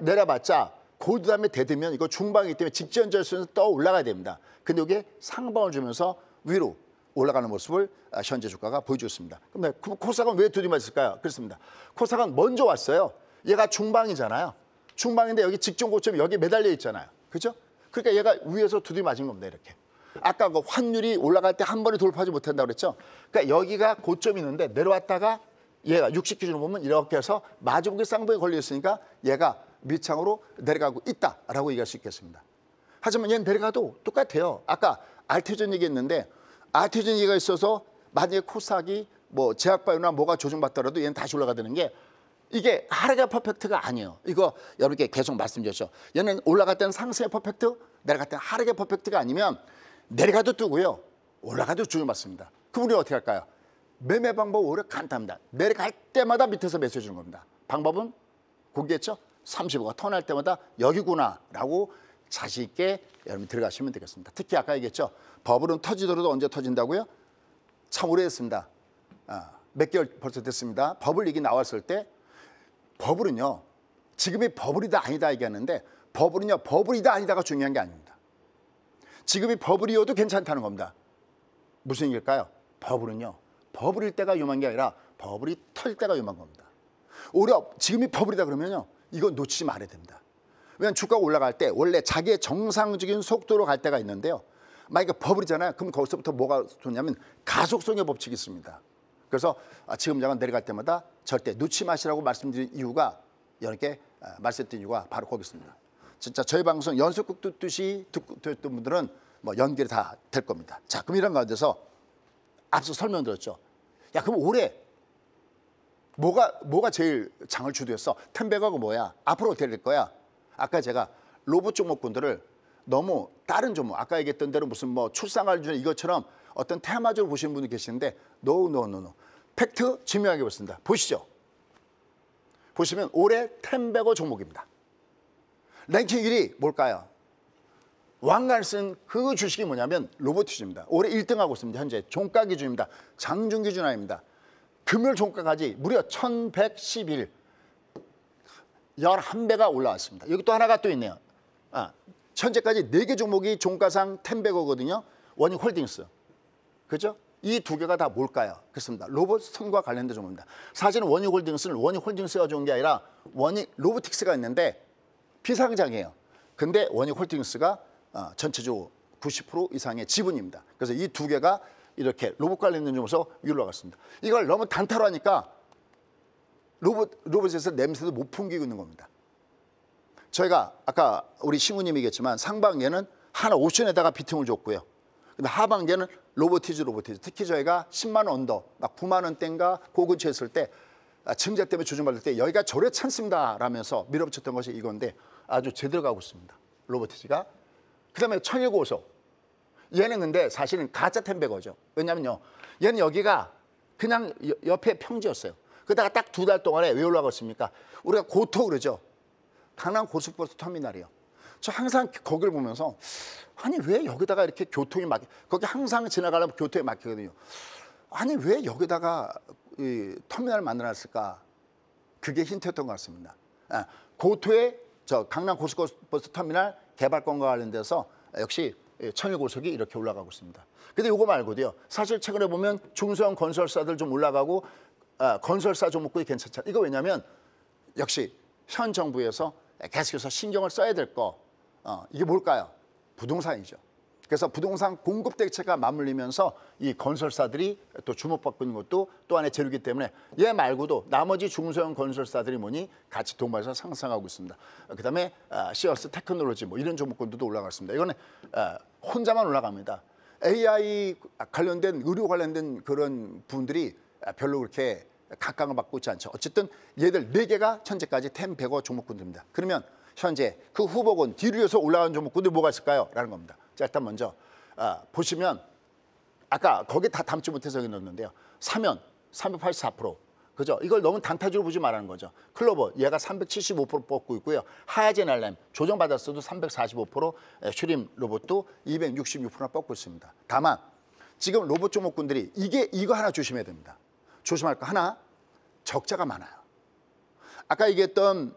내려봤자 골드 다음에 대두면 이거 중방이기 때문에 직전 저점에서 떠 올라가야 됩니다. 근데 이게 상방을 주면서 위로 올라가는 모습을 현재 주가가 보여주었습니다. 그럼 코스닥은 왜 두드맞았을까요? 그렇습니다. 코스닥은 먼저 왔어요. 얘가 중방이잖아요. 중방인데 여기 직전 고점이 여기 매달려 있잖아요. 그죠? 그러니까 얘가 위에서 두드려 맞은 겁니다. 이렇게. 아까 그 환율이 올라갈 때 한 번에 돌파하지 못한다고 그랬죠. 그러니까 여기가 고점이 있는데 내려왔다가 얘가 60 기준으로 보면 이렇게 해서 마주보기 쌍봉에 걸려 있으니까 얘가 밑창으로 내려가고 있다라고 얘기할 수 있겠습니다. 하지만 얘는 내려가도 똑같아요. 아까 알테전 얘기했는데 알테전 얘기가 있어서 만약에 코스닥이 뭐 제약바이오나 뭐가 조정받더라도 얘는 다시 올라가는 게 이게 하락의 퍼펙트가 아니에요. 이거 여러분께 계속 말씀드렸죠. 얘는 올라갈 때는 상승의 퍼펙트, 내려갈 때는 하락의 퍼펙트가 아니면 내려가도 뜨고요. 올라가도 조정받습니다. 그럼 우리 어떻게 할까요? 매매 방법 오히려 간단합니다. 내려갈 때마다 밑에서 매수해 주는 겁니다. 방법은 공개했죠? 35가 턴할 때마다 여기구나라고 자신 있게 여러분 들어가시면 되겠습니다. 특히 아까 얘기했죠. 버블은 터지더라도 언제 터진다고요? 참 오래됐습니다. 몇 개월 벌써 됐습니다. 버블 얘기 나왔을 때 버블은요. 지금이 버블이다 아니다 얘기하는데 버블은요. 버블이다 아니다가 중요한 게 아닙니다. 지금이 버블이어도 괜찮다는 겁니다. 무슨 얘기일까요? 버블은요. 버블일 때가 위험한 게 아니라 버블이 터질 때가 위험한 겁니다. 오히려 지금이 버블이다 그러면요. 이거 놓치지 말아야 됩니다. 왜냐하면 주가가 올라갈 때 원래 자기의 정상적인 속도로 갈 때가 있는데요. 만약에 버블이잖아요. 그럼 거기서부터 뭐가 좋냐면 가속성의 법칙이 있습니다. 그래서 지금 장은 내려갈 때마다 절대 놓치지 마시라고 말씀드린 이유가 이렇게 말씀드린 이유가 바로 거기 있습니다. 진짜 저희 방송 연속극 듣듯이 듣던 분들은 뭐 연결이 다 될 겁니다. 자, 그럼 이런 가운데서 앞서 설명드렸죠. 야, 그럼 올해 뭐가 제일 장을 주도했어? 텐베거가 뭐야? 앞으로 어떻게 될 거야? 아까 제가 로봇 종목군들을 너무 다른 종목, 아까 얘기했던 대로 무슨 뭐 출산할 줄 이것처럼 어떤 테마적으로 보시는 분이 계시는데 노. 팩트 증명하게 보겠습니다. 보시죠. 보시면 올해 텐베거 종목입니다. 랭킹 1위 뭘까요? 왕관을 쓴 그 주식이 뭐냐면 로보티즈입니다. 올해 1등하고 있습니다. 현재 종가 기준입니다. 장중 기준 아닙니다. 금요일 종가까지 무려 1111, 11배가 올라왔습니다. 여기 또 하나가 또 있네요. 현재까지 4개 종목이 종가상 텐베거거든요. 원익홀딩스. 그죠? 이 2개가 다 뭘까요? 그렇습니다. 로봇과 관련된 종목입니다. 사실은 원익홀딩스는 원익홀딩스가 좋은 게 아니라 원익 로보틱스가 있는데 비상장이에요. 근데 원익홀딩스가 전체적으로 90% 이상의 지분입니다. 그래서 이 2개가 이렇게 로봇 관련된 종목에서 위로 올라갔습니다. 이걸 너무 단타로 하니까 로봇에서 냄새도 못 풍기고 있는 겁니다. 저희가 아까 우리 신부님이 얘기했지만 상반기에는 하나 옵션에다가 비팅을 줬고요. 근데 하반기에는 로보티즈. 특히 저희가 10만 원 언더, 막 9만 원대인가 그 근처에 있을 때 증자 때문에 조정받을 때 여기가 저래 찬습니다 라면서 밀어붙였던 것이 이건데 아주 제대로 가고 있습니다. 로보티즈가. 그다음에 천일고속. 얘는 근데 사실은 가짜 텐베거죠. 왜냐면요. 얘는 여기가 그냥 옆에 평지였어요. 그러다가 딱 2달 동안에 왜 올라갔습니까? 우리가 고토 그러죠. 강남 고속버스 터미널이요. 저 항상 거기를 보면서 아니 왜 여기다가 이렇게 교통이 막혀? 거기 항상 지나가려면 교통이 막히거든요. 아니 왜 여기다가 이 터미널을 만들어놨을까? 그게 힌트였던 것 같습니다. 고토의 저 강남 고속버스 터미널 개발권과 관련돼서 역시 천일고속이 이렇게 올라가고 있습니다. 근데 이거 말고도요. 사실 최근에 보면 중소형 건설사들 좀 올라가고 건설사 종목군이 괜찮잖아요. 이거 왜냐하면 역시 현 정부에서 계속해서 신경을 써야 될 거 이게 뭘까요? 부동산이죠. 그래서 부동산 공급 대책과 맞물리면서 이 건설사들이 또 주목받고 있는 것도 또 하나의 재료이기 때문에 얘 말고도 나머지 중소형 건설사들이 뭐니 같이 동반해서 상승하고 있습니다. 그다음에 시어스 테크놀로지 뭐 이런 종목군들도 올라갔습니다. 이거는 혼자만 올라갑니다. AI 관련된 의료 관련된 그런 분들이 별로 그렇게 각광을 받고 있지 않죠. 어쨌든 얘들 4개가 현재까지 텐베거 종목군들입니다. 그러면 현재 그 후보군 뒤로 이어서 올라간 종목군들 뭐가 있을까요? 라는 겁니다. 자, 일단 먼저 보시면 아까 거기에 다 담지 못해서 여기 넣었는데요. 사면 384%. 그죠? 이걸 너무 단타주로 보지 말라는 거죠. 클로버 얘가 375% 뽑고 있고요. 하야젠 알렘 조정받았어도 345%, 슈림 로봇도 266%나 뽑고 있습니다. 다만 지금 로봇 종목군들이 이거 하나 조심해야 됩니다. 조심할 거 하나, 적자가 많아요. 아까 얘기했던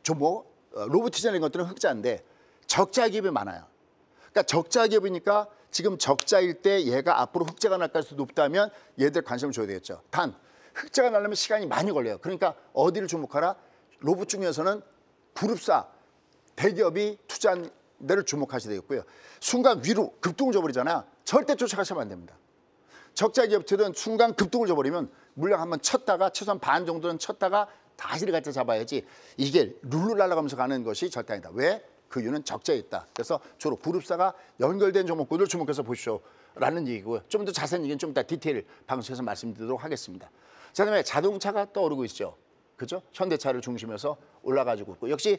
종목 로보티즈라는 것들은 흑자인데 적자 기업이 많아요. 그러니까 적자 기업이니까 지금 적자일 때 얘가 앞으로 흑자가 날 가능성이 높다면 얘들 관심을 줘야 되겠죠. 단 흑자가 나려면 시간이 많이 걸려요. 그러니까 어디를 주목하라? 로봇 중에서는 그룹사 대기업이 투자한 데를 주목하셔야 되겠고요. 순간 위로 급등을 줘버리잖아요. 절대 쫓아가시면 안 됩니다. 적자 기업들은 순간 급등을 줘버리면 물량 한번 쳤다가 최소한 반 정도는 쳤다가 다시 갖다 잡아야지 이게 룰루 날아가면서 가는 것이 절대 아니다. 왜? 그 이유는 적자에 있다. 그래서 주로 그룹사가 연결된 종목군을 주목해서 보시오라는 얘기고요. 좀 더 자세한 얘기는 좀 이따 디테일 방송에서 말씀드리도록 하겠습니다. 자, 그다음에 자동차가 떠오르고 있죠. 그죠? 현대차를 중심해서 올라가지고 있고 역시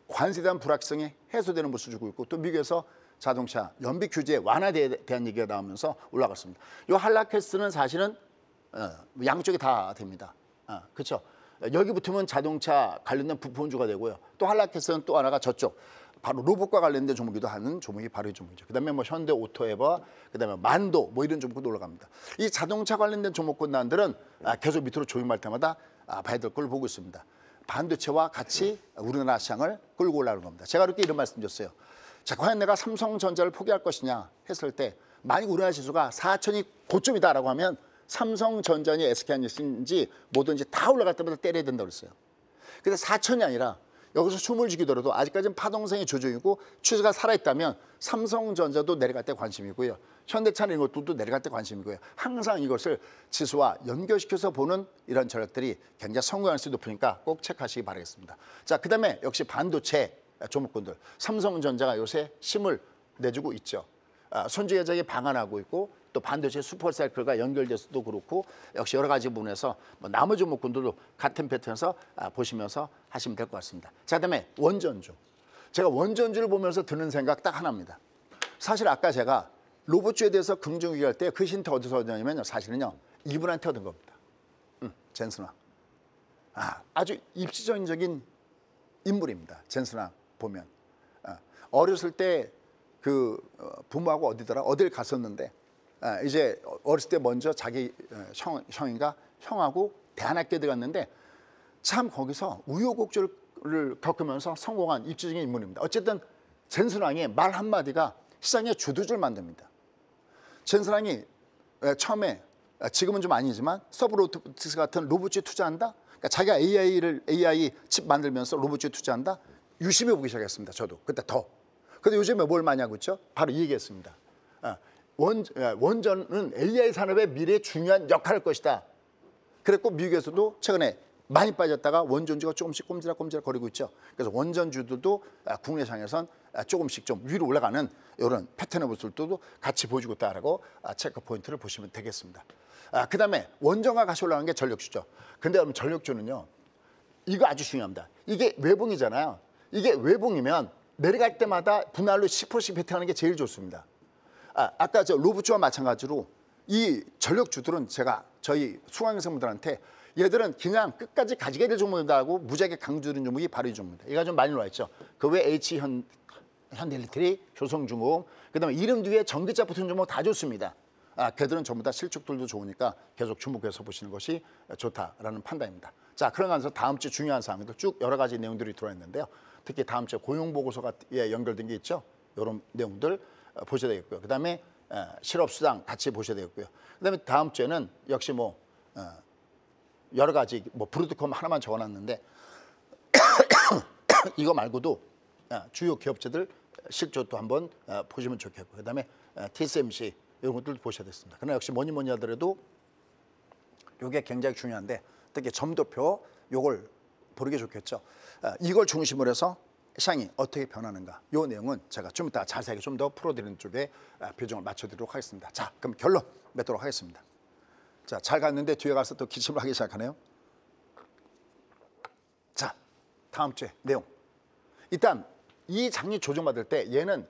관세에 대한 불확실성이 해소되는 모습을 주고 있고 또 미국에서 자동차 연비 규제 완화에 대한 얘기가 나오면서 올라갔습니다. 이 한라캐스트는 사실은 양쪽이 다 됩니다. 그렇죠? 여기 붙으면 자동차 관련된 부품주가 되고요. 또 한라캐스트는 또 하나가 저쪽 바로 로봇과 관련된 종목이기도 하는 종목이 바로 이 종목이죠. 그다음에 뭐 현대 오토에버, 그다음에 만도 뭐 이런 종목도 올라갑니다. 이 자동차 관련된 종목군단들은 계속 밑으로 조임할 때마다 봐야 될 걸 보고 있습니다. 반도체와 같이 우리나라 시장을 끌고 올라가는 겁니다. 제가 이렇게 이런 말씀드렸어요. 자, 과연 내가 삼성전자를 포기할 것이냐 했을 때 만약 우리나라 지수가 4천이 고점이다라고 하면 삼성전자니 SK하이닉스인지 뭐든지 다 올라갈 때마다 때려야 된다고 그랬어요. 근데 4천이 아니라 여기서 숨을 죽이더라도 아직까지는 파동성이 조정이고 추세가 살아있다면 삼성전자도 내려갈 때 관심이고요. 현대차는 이런 것도 내려갈 때 관심이고요. 항상 이것을 지수와 연결시켜서 보는 이런 전략들이 굉장히 성공할수 높으니까 꼭 체크하시기 바라겠습니다. 자, 그다음에 역시 반도체 종목군들. 삼성전자가 요새 힘을 내주고 있죠. 손주 회장이 방한하고 있고 또 반도체 슈퍼사이클과 연결돼서도 그렇고 역시 여러 가지 부분에서 뭐 나머지 종목군들도 같은 패턴에서 보시면서 하시면 될 것 같습니다. 자, 그다음에 원전주. 제가 원전주를 보면서 드는 생각 딱 하나입니다. 사실 아까 제가 로봇주에 대해서 긍정 얘기할 때 그 힌트 어디서 얻냐면요. 사실은요. 이분한테 얻은 겁니다. 젠슨왕. 아주 입시전적인 인물입니다. 젠슨왕 보면. 어렸을 때 그 부모하고 어딜 갔었는데 이제 어렸을 때 먼저 자기 형하고 대안학교에 들어갔는데 참 거기서 우여곡절을 겪으면서 성공한 입지적인 인물입니다. 어쨌든 젠슨왕의 말 한마디가 시장의 주도주를 만듭니다. 젠슨왕이 처음에 지금은 좀 아니지만 서브로보틱스 같은 로봇주에 투자한다. 그러니까 자기가 AI 칩 만들면서 로봇주에 투자한다. 유심히 보기 시작했습니다. 저도 그때 더. 근데 요즘에 뭘 많이 하고 있죠? 바로 이 얘기했습니다. 원전은 AI 산업의 미래에 중요한 역할을 할 것이다. 그랬고 미국에서도 최근에 많이 빠졌다가 원전주가 조금씩 꼼지락꼼지락 거리고 있죠. 그래서 원전주들도 국내 시장에선 조금씩 좀 위로 올라가는 이런 패턴의 모습들도 같이 보여주고 있다라고 체크 포인트를 보시면 되겠습니다. 그다음에 원전과 같이 올라가는 게 전력주죠. 근데 여러분 전력주는요. 이거 아주 중요합니다. 이게 외봉이잖아요. 이게 외봉이면 내려갈 때마다 분할로 10%씩 베팅하는 게 제일 좋습니다. 아까 저 로봇주와 마찬가지로 이 전력주들은 제가 저희 수강생분들한테 얘들은 그냥 끝까지 가지게 될 종목이다라고 무지하게 강조드린 종목이 바로 이 종목입니다. 얘가 좀 많이 나와 있죠. 그 외에 현대일렉트릭, 효성중공, 그다음에 이름 뒤에 전기차 붙은 종목 다 좋습니다. 걔들은 전부 다 실적들도 좋으니까 계속 주목해서 보시는 것이 좋다라는 판단입니다. 자, 그러면서 다음 주 중요한 사항들 쭉 여러 가지 내용들이 들어와 있는데요. 특히 다음 주에 고용보고서가 연결된 게 있죠. 이런 내용들 보셔야 되겠고요. 그다음에 실업수당 같이 보셔야 되겠고요. 그다음에 다음 주에는 역시 뭐 여러 가지 뭐 브로드컴 하나만 적어놨는데 이거 말고도 주요 기업체들 실적도 한번 보시면 좋겠고 그다음에 TSMC 이런 것들도 보셔야 됐습니다. 그러나 역시 뭐니 하더라도 이게 굉장히 중요한데 특히 점도표 이걸 보는 게 좋겠죠. 이걸 중심으로 해서 시장이 어떻게 변하는가 이 내용은 제가 좀 이따 자세하게 좀 더 풀어드리는 쪽에 표정을 맞춰드리도록 하겠습니다. 자, 그럼 결론 맺도록 하겠습니다. 자, 잘 갔는데 뒤에 가서 또 기침을 하기 시작하네요. 자, 다음 주에 내용. 일단 이 장이 조정받을 때 얘는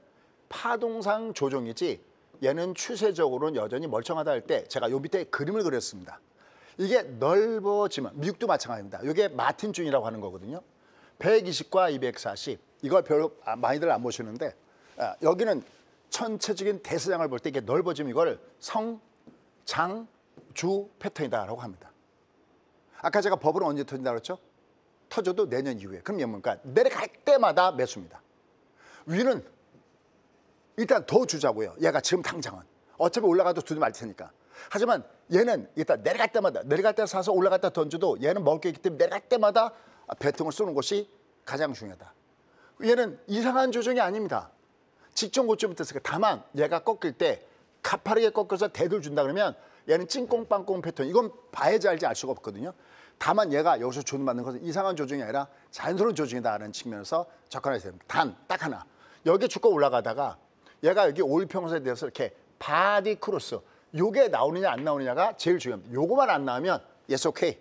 파동상 조정이지 얘는 추세적으로는 여전히 멀쩡하다 할 때 제가 요 밑에 그림을 그렸습니다. 이게 넓어지면 미국도 마찬가지입니다. 이게 마틴준이라고 하는 거거든요. 120과 240 이걸 별로 많이들 안 보시는데 여기는 전체적인 대세장을 볼 때 이게 넓어지면 이걸 성장 주 패턴이다라고 합니다. 아까 제가 버블은 언제 터진다고 했죠? 터져도 내년 이후에. 그럼 뭡니까? 내려갈 때마다 매수입니다. 위는 일단 더 주자고요. 얘가 지금 당장은. 어차피 올라가도 두지 말 테니까. 하지만 얘는 일단 내려갈 때마다 내려갈 때 사서 올라갈 때 던져도 얘는 먹을 게 있기 때문에 내려갈 때마다 배팅을 쏘는 것이 가장 중요하다. 얘는 이상한 조정이 아닙니다. 직전 고점부터 했으니까 다만 얘가 꺾일 때 가파르게 꺾여서 대들 준다 그러면 얘는 찐꽁빵꽁 패턴. 이건 봐야지 알지 알 수가 없거든요. 다만 얘가 여기서 조정받는 것은 이상한 조정이 아니라 자연스러운 조정이다라는 측면에서 접근해야 됩니다. 단 딱 하나. 여기 주가 올라가다가 얘가 여기 오일평선에 대해서 이렇게 바디 크로스 요게 나오느냐 안 나오느냐가 제일 중요합니다. 요거만 안 나오면 yes okay.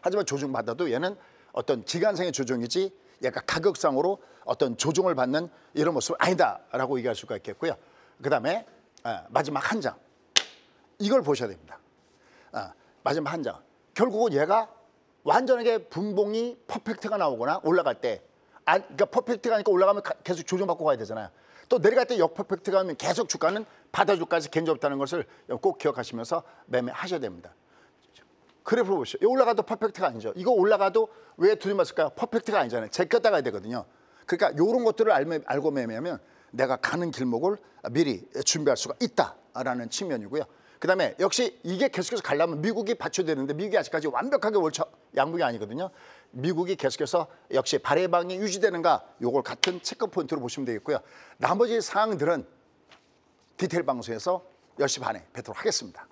하지만 조정받아도 얘는 어떤 기간상의 조정이지 얘가 가격상으로 어떤 조정을 받는 이런 모습은 아니다라고 얘기할 수가 있겠고요. 그다음에 마지막 한 장. 이걸 보셔야 됩니다. 마지막 한 장. 결국은 얘가 완전하게 분봉이 퍼펙트가 나오거나 올라갈 때 그러니까 퍼펙트가 아니까 올라가면 계속 조정받고 가야 되잖아요. 또 내려갈 때 역퍼펙트가 하면 계속 주가는 바다주가에서 견제 없다는 것을 꼭 기억하시면서 매매하셔야 됩니다. 그래프 보시죠. 올라가도 퍼펙트가 아니죠. 이거 올라가도 왜 두드렸을까요? 퍼펙트가 아니잖아요. 제꼈다 가야 되거든요. 그러니까 이런 것들을 알고 매매하면 내가 가는 길목을 미리 준비할 수가 있다라는 측면이고요. 그다음에 역시 이게 계속해서 가려면 미국이 받쳐되는데 미국이 아직까지 완벽하게 양봉이 아니거든요. 미국이 계속해서 역시 발해방이 유지되는가 요걸 같은 체크 포인트로 보시면 되겠고요. 나머지 사항들은 디테일 방송에서 10시 반에 뵙도록 하겠습니다.